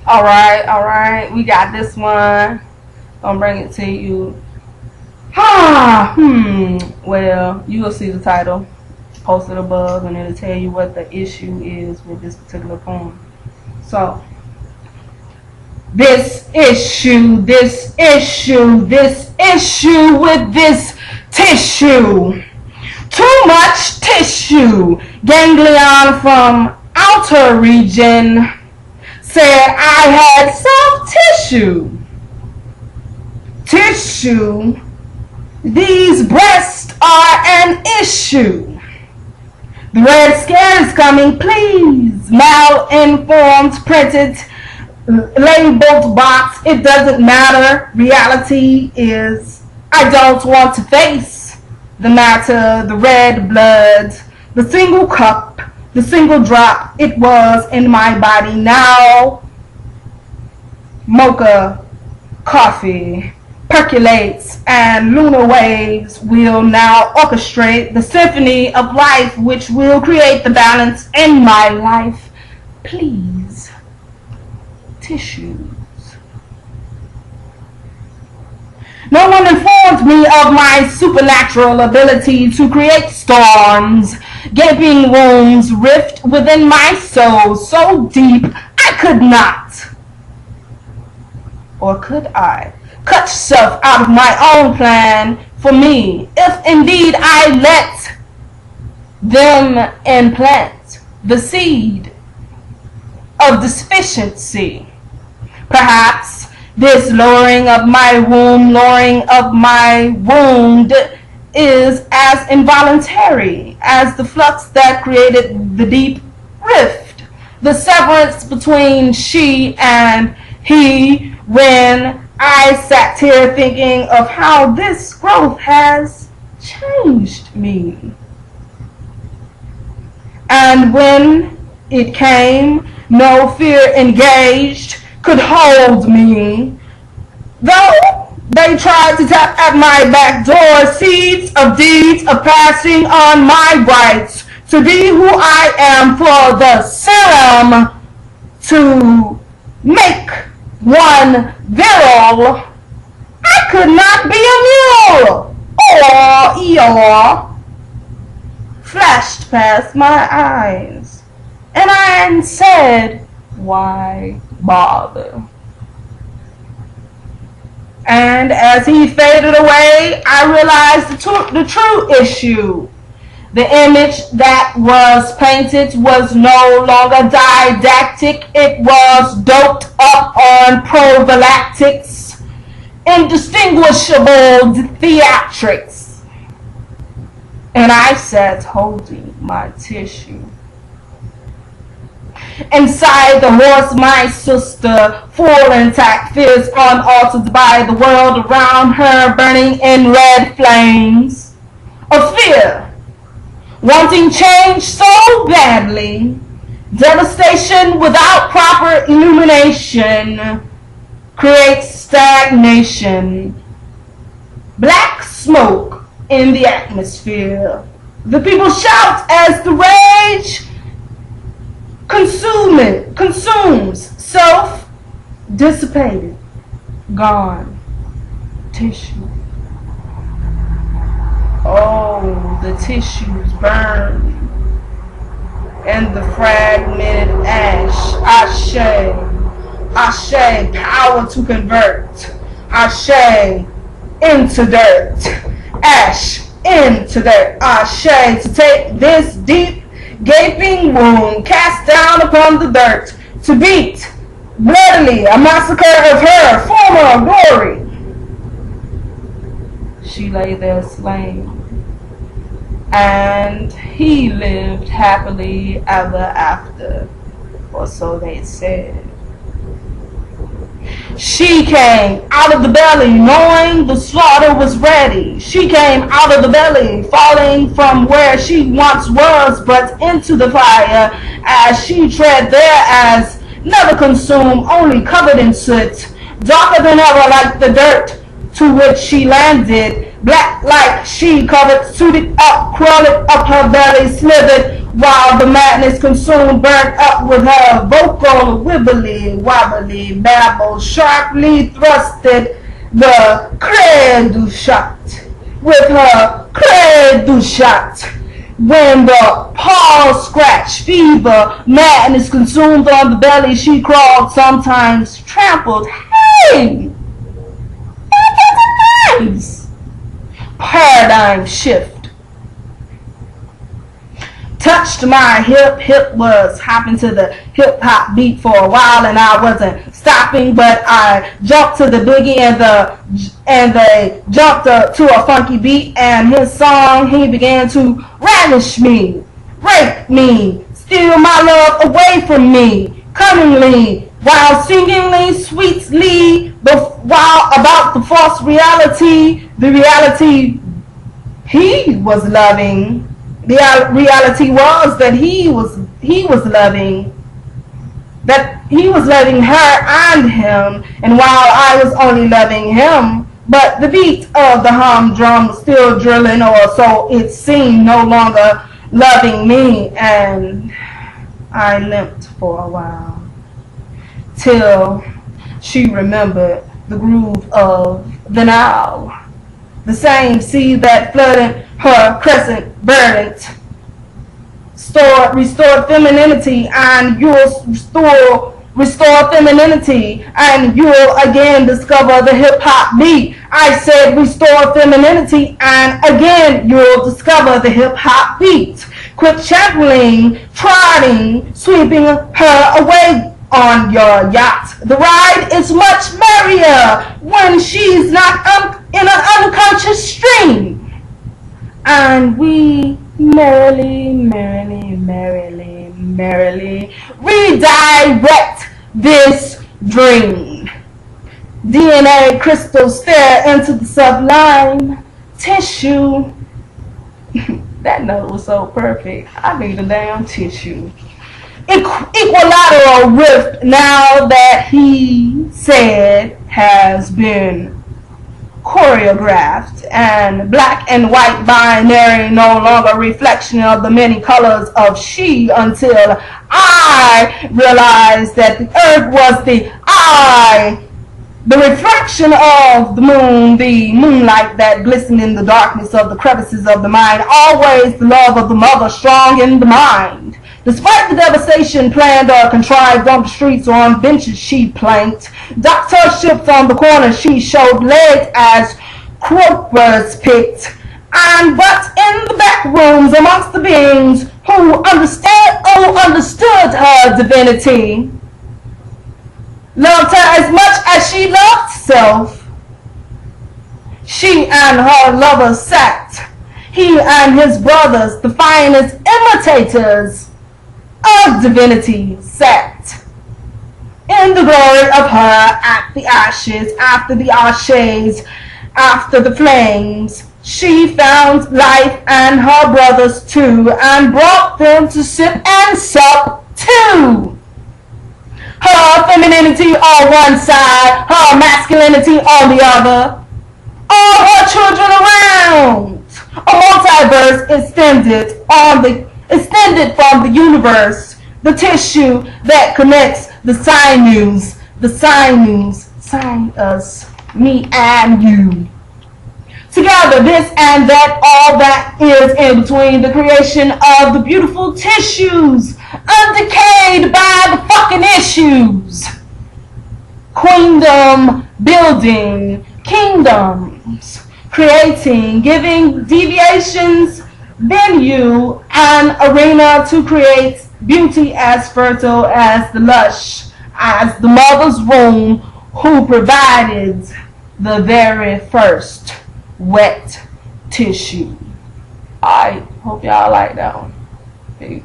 All right, we got this one. Gonna bring it to you. Well, you will see the title posted above, and it'll tell you what the issue is with this particular poem. So, this issue with this tissue. Too much tissue. Ganglion from outer region said I had soft tissue. Tissue. These breasts are an issue. The red scare is coming, please. Malinformed, printed, labeled box. It doesn't matter. Reality is I don't want to face the matter, the red blood, the single cup, the single drop it was in my body. Now mocha coffee percolates and lunar waves will now orchestrate the symphony of life, which will create the balance in my life. Please, tissues. No one informed me of my supernatural ability to create storms, gaping wounds, rift within my soul so deep I could not, or could I, cut self out of my own plan for me, if indeed I let them implant the seed of deficiency. Perhaps this lowering of my wound is as involuntary as the flux that created the deep rift, the severance between she and he, when I sat here thinking of how this growth has changed me. And when it came, no fear engaged could hold me. Though they tried to tap at my back door, seeds of deeds of passing on my rights to be who I am for the serum to make one virile, I could not be a mule, or Eeyore flashed past my eyes, and I said, why bother? And as he faded away, I realized the true issue. The image that was painted was no longer didactic. It was doped up on prophylactics, indistinguishable theatrics. And I sat holding my tissue. Inside the horse, my sister, full intact, fears unaltered by the world around her, burning in red flames of fear. Wanting change so badly, devastation without proper illumination creates stagnation. Black smoke in the atmosphere. The people shout as the rage consumes self, dissipated, gone, tissue. Oh, the tissues burn and the fragmented ash. Ashe, power to convert. Ashe, into dirt. Ash, into dirt. Ashe, to take this deep, gaping wound, cast down upon the dirt, to beat bloodily a massacre of her former glory. She lay there slain, and he lived happily ever after, or so they said. She came out of the belly, knowing the slaughter was ready. She came out of the belly, falling from where she once was, but into the fire, as she tread there as never consumed, only covered in soot, darker than ever like the dirt to which she landed, black like she covered, suited up, crawled up her belly, slithered while the madness consumed, burnt up with her vocal wibbly wobbly babble, sharply thrusted the credu shot with her credu shot. When the paw scratch fever madness consumed on the belly, she crawled, sometimes trampled. Hey! Nice! Paradigm shift. Touched my hip was hopping to the hip-hop beat for a while, and I wasn't stopping, but I jumped to the boogie, and they jumped to a funky beat, and his song, he began to ravish me, rape me, steal my love away from me, cunningly, while singingly, sweetly, while about the false reality, the reality he was loving. The reality was that he was loving her and him, and while I was only loving him, but the beat of the humdrum was still drilling, or so it seemed, no longer loving me, and I limped for a while, till she remembered the groove of the now, the same sea that flooded her crescent verdant, restored femininity, and you'll restore femininity, and you'll again discover the hip-hop beat. I said restore femininity, and again you'll discover the hip-hop beat. Quit chanting, trotting, sweeping her away on your yacht. The ride is much merrier when she's not in an unconscious stream. And we merrily redirect this dream. DNA crystals stare into the sublime tissue. That note was so perfect. I need a damn tissue. Equilateral rift, now that he said, has been choreographed, and black and white binary no longer reflection of the many colors of she, until I realized that the earth was the eye, the reflection of the moonlight that glistened in the darkness of the crevices of the mind, always the love of the mother strong in the mind. Despite the devastation planned or contrived on the streets or on benches she planked, doctorships on the corner she showed legs as croppers picked, but in the back rooms amongst the beings who understood her divinity, loved her as much as she loved self. She and her lover sat, he and his brothers, the finest imitators of divinity, sat in the glory of her at the ashes, after the ashes, after the flames. She found life and her brothers too, and brought them to sit and sup too. Her femininity on one side, her masculinity on the other, all her children around. A multiverse extended from the universe, the tissue that connects the sinews, us, me and you. Together, this and that, all that is in between, the creation of the beautiful tissues, undecayed by the fucking issues. Queendom building kingdoms, creating, giving deviations venue and arena to create beauty as fertile as the lush, as the mother's womb who provided the very first wet tissue. I hope y'all like that one. Peace.